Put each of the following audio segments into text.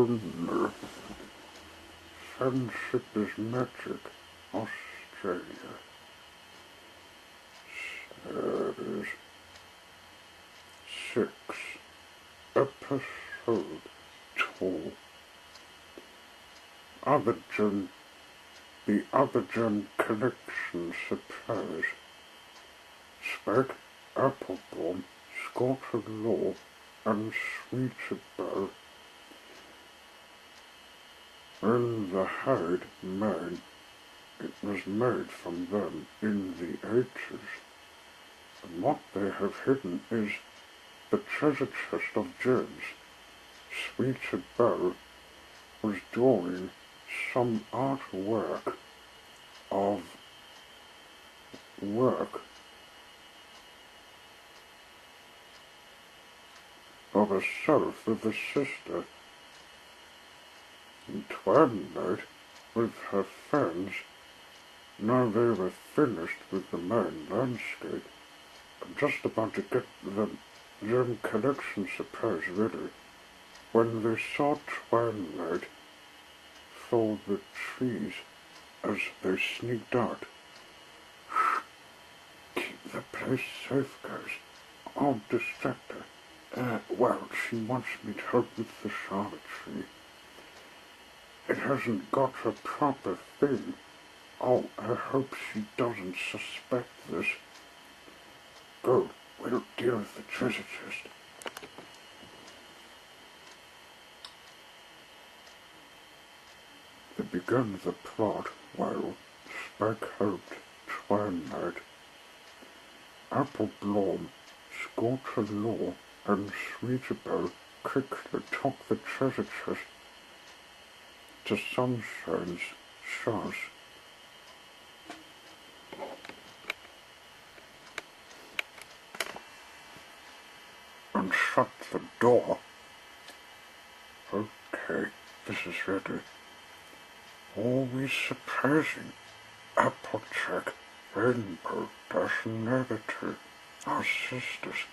Turner. Friendship is Magic, Australia. Series 6, Episode 2. The Abidjan Connection Surprise. Spec, Applebaum, Scottish Law, and Sweetable. In the hide made, it was made from them in the ages, and what they have hidden is the treasure chest of gems. Sweetable was drawing some artwork of herself with a sister, and Twilight with her friends. Now they were finished with the main landscape, and just about to get the gem collection surprise ready, when they saw Twilight through the trees as they sneaked out. Keep the place safe, guys. I'll distract her. Well, she wants me to help with the charlotte tree. It hasn't got a proper thing. Oh, I hope she doesn't suspect this. Good, we'll deal with the treasure chest. They began the plot while Spike helped Twilight. Applebaum, Scottish Law, and Sweetable quickly took the treasure chest to Sunshine's house. And shut the door. Okay, this is ready. Always surprising. Applejack, Rainbow, Dash Negative, our sisters.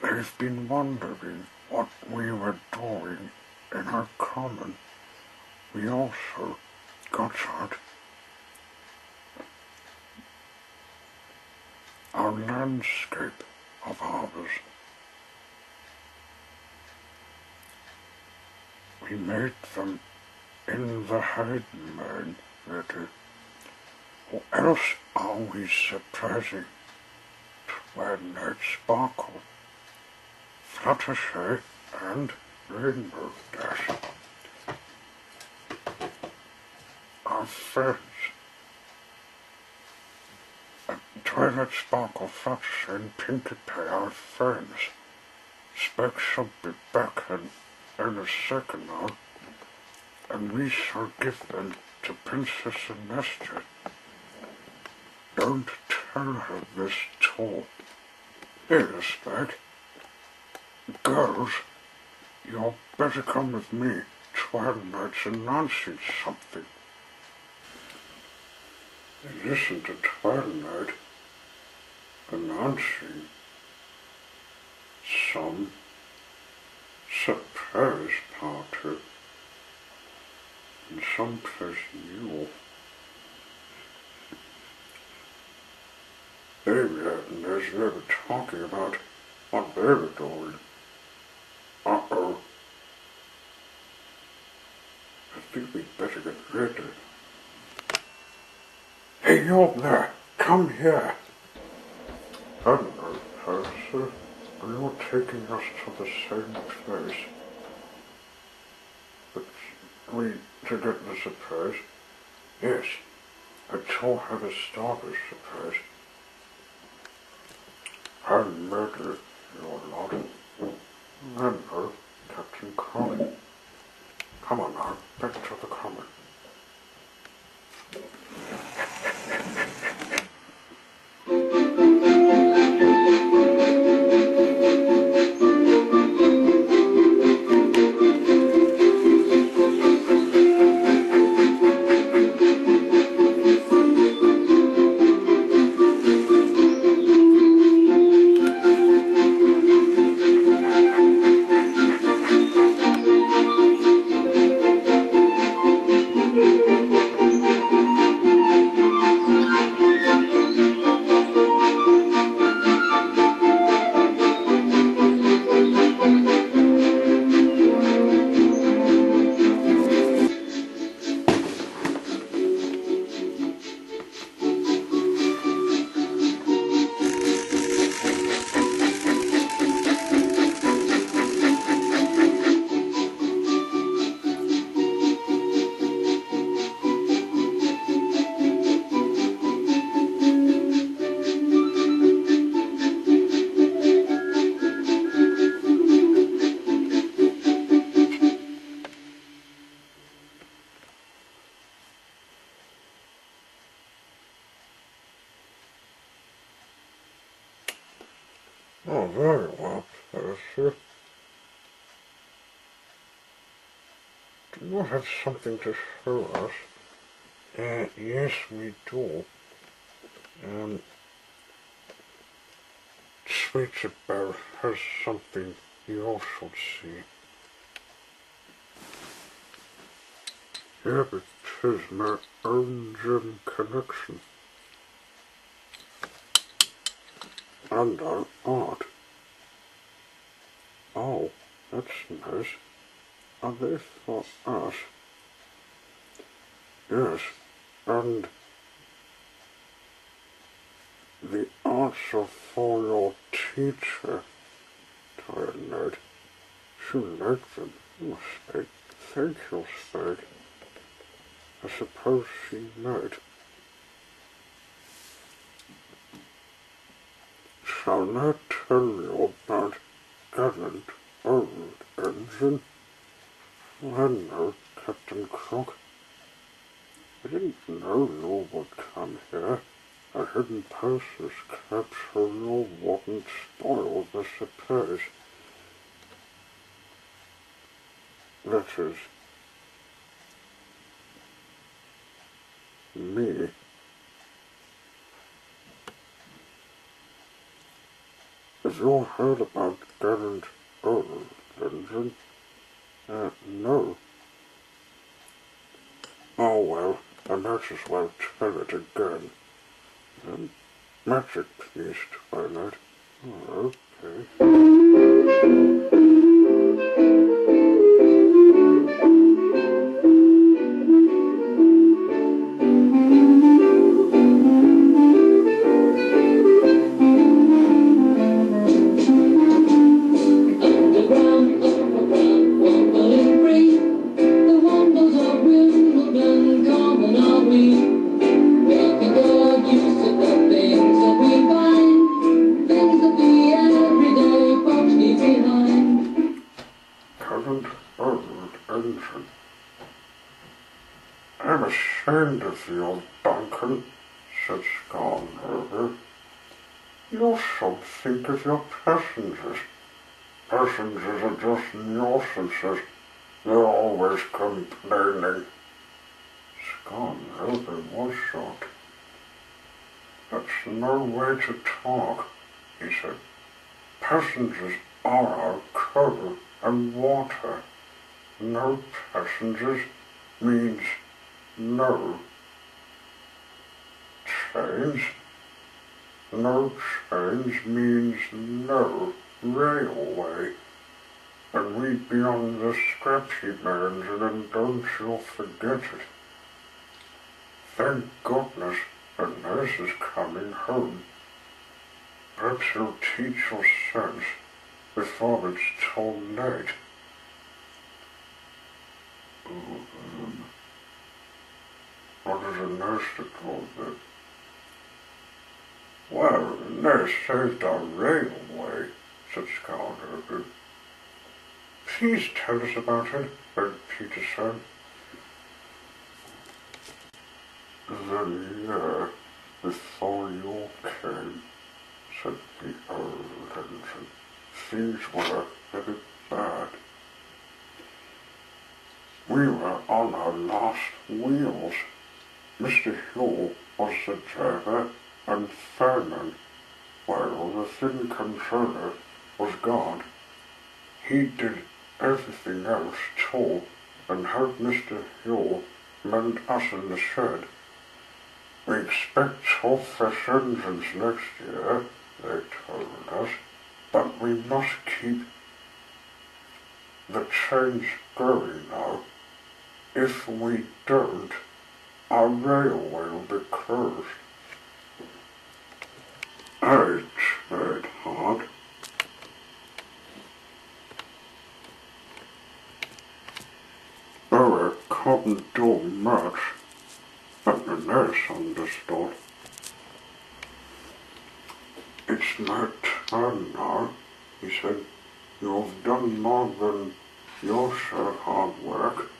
They've been wondering what we were doing in our common. We also got out our landscape of harbors. We made them in the hidden mine, ready. Or else always surprising. Twilight Sparkle, Fluttershy, and Rainbow Dash. Our friends. Twilight Sparkle, Fluttershy, and Pinkie Pie, our friends. Specs shall be back in a second now, and we shall give them to Princess Celestia. Don't tell her this too. Here, Spec. Girls, you'll better come with me. Twilight's announcing something. Listen to Twilight announcing some surprise party in some place new. And as they were talking about what they were doing. Uh-oh. I think we'd better get ready. Hey, you up there, come here. Hello, Percy. Are you taking us to the same place? But to get the surprise? Yes, I told her the starter's surprise. I murdered your lot. Remember, Captain Common. Come on now, back to the common. You have something to show us. Yes, we do. Sweet Bear has something you should see. Yeah, but it is my own gem collection. And our art. Oh, that's nice. Are they for us? Yes, and the arts are for your teacher, tired nerd. She liked them. Oh, Spade. Thank you, Spade. I suppose she might. Shall I tell you about gallant old engine? Oh, hello, Captain Crook. I didn't know you would come here. A hidden posters capture your wouldn't spoil the surprise. That is me. Have you heard about gallant old engine? No. Oh well, I might as well tell it again. Magic, please, Twilight. Oh, okay. I'm ashamed of you, Duncan, said Scarnrover. You should think of your passengers. Passengers are just nuisances. They're always complaining. Scarnrover was shocked. That's no way to talk, he said. Passengers are our coal and water. No passengers means no trains. No trains means no railway. And we'd be on the scratchy engine, and don't you forget it. Thank goodness the nurse is coming home. Perhaps he'll teach your sense before it's too late. What does a nurse do then? Well, the nurse saved our railway, said Scarnrover. Please tell us about it, begged Peterson. The year before you came, said the old engine, things were a bit bad. We were on our last wheels. Mr. Hugh was the driver and fireman, while the thin controller was gone. He did everything else too, and helped Mr. Hugh mend us in the shed. We expect 2 fresh engines next year, they told us, but we must keep the trains going now. If we don't, our railway will be closed. I tried hard. Oh, I couldn't do much, but the nurse understood. It's my turn now, he said. You've done more than your share of hard work.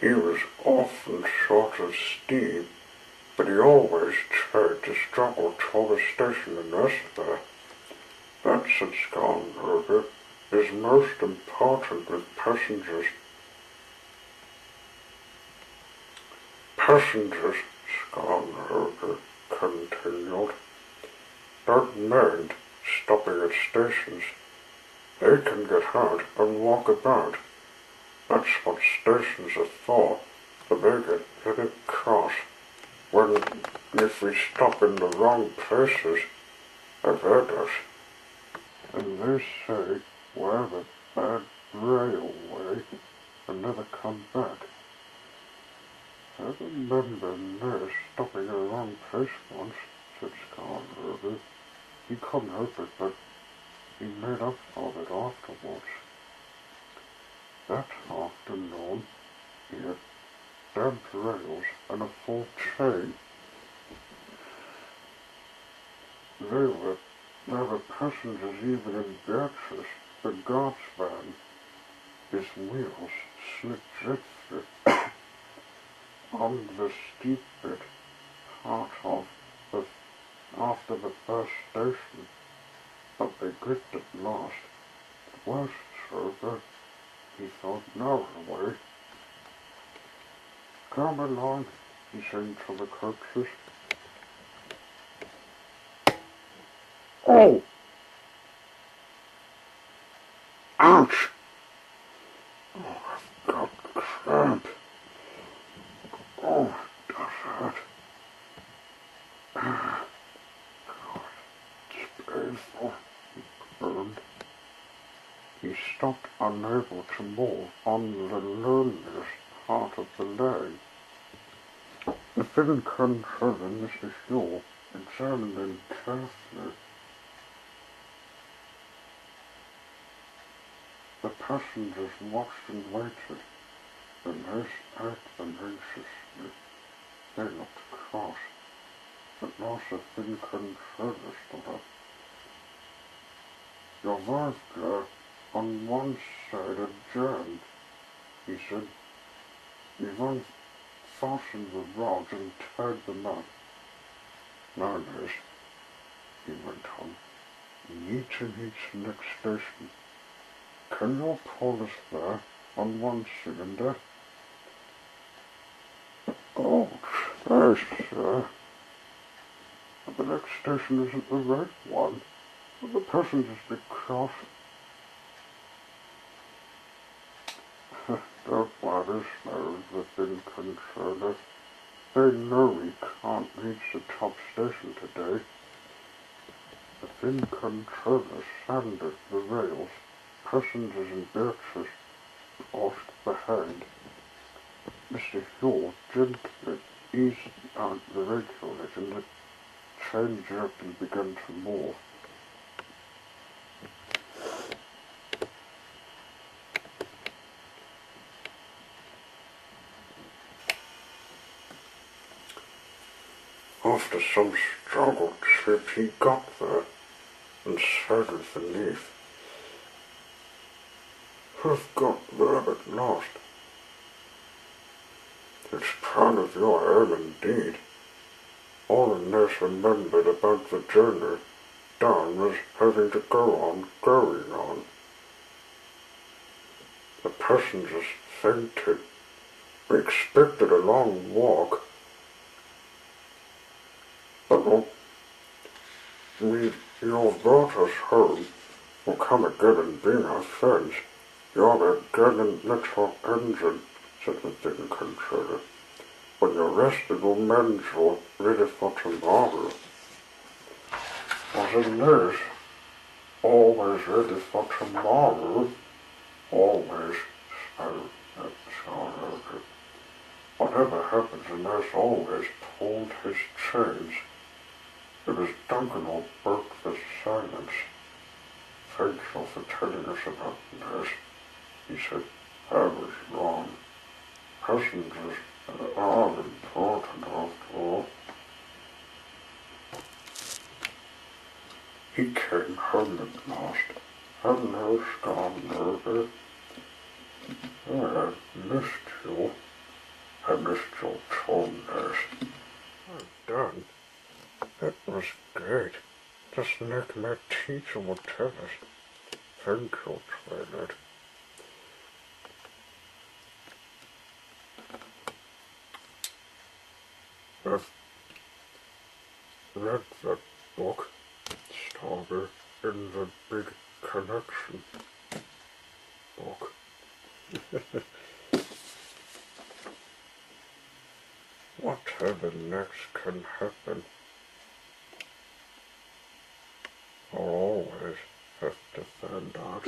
He was often short of steam, but he always tried to struggle toward the station and rest there. That said Scarnrover, is most important with passengers. Passengers, Scarlet continued, don't mind stopping at stations. They can get out and walk about. That's what stations are for, so they get cross. If we stop in the wrong places, I've heard us. And they say we're the bad railway and never come back. I remember Nurse stopping in the wrong place once, said Scarlet. He couldn't help it, but he made up for it afterwards. That afternoon, he had damp rails and a full train. There were passengers even in Beatrice, the guard's van. His wheels slid dreadfully on the steep bit after the first station, but they gripped at last. The worst sober, he thought narrowly. Come along, he sang to the coaches. Oh! Ouch! Oh, I've got cramp. Oh, it does hurt. God, it's painful, he groaned. He stopped, unable to move, on the loneliest part of the lane. The thin controller, Mr. Shaw, examined him carefully. The passengers watched and waited. The nurse eyed them anxiously. They looked cross. At last the thin controller stood up. Your valve there on one side adjourned, he said. You've unfastened the rods and tied them up. Now, nurse, he went on, you need to reach the next station. Can you pull us there on one cylinder? Oh, yes, sir. But the next station isn't the right one. The passengers be cross. Don't worry, snarled the thin controller. They know we can't reach the top station today. The thin controller sanded the rails. Passengers and Beatrice pushed behind. Mr. Shaw gently eased out the regulator and the train jerked and began to move. After some struggle, Trip, he got there and settled beneath. We've got there at last. It's proud of you I am indeed. All the nurse remembered about the journey down was having to go on going on. The passengers fainted. We expected a long walk, but you brought us home. We'll come again and be our friends. You're a gallant little engine, said the thin controller. When you're rested, we'll mend you ready for tomorrow. Was a nurse always ready for tomorrow? Always, said Scarlet. Whatever happens, the nurse always pulled his chains. It was Duncan who broke the silence. Thank you for telling us about the nurse, he said. I was wrong. Passengers are important after all. He came home at last. Hello, Scarlet. I missed you. I missed your tone, nurse. Well done. That was great. Just like my teacher would tell us. Thank you, Twilight. I've read that book, Starry, in the Big Connection book. Whatever next can happen, I'll always have to find out.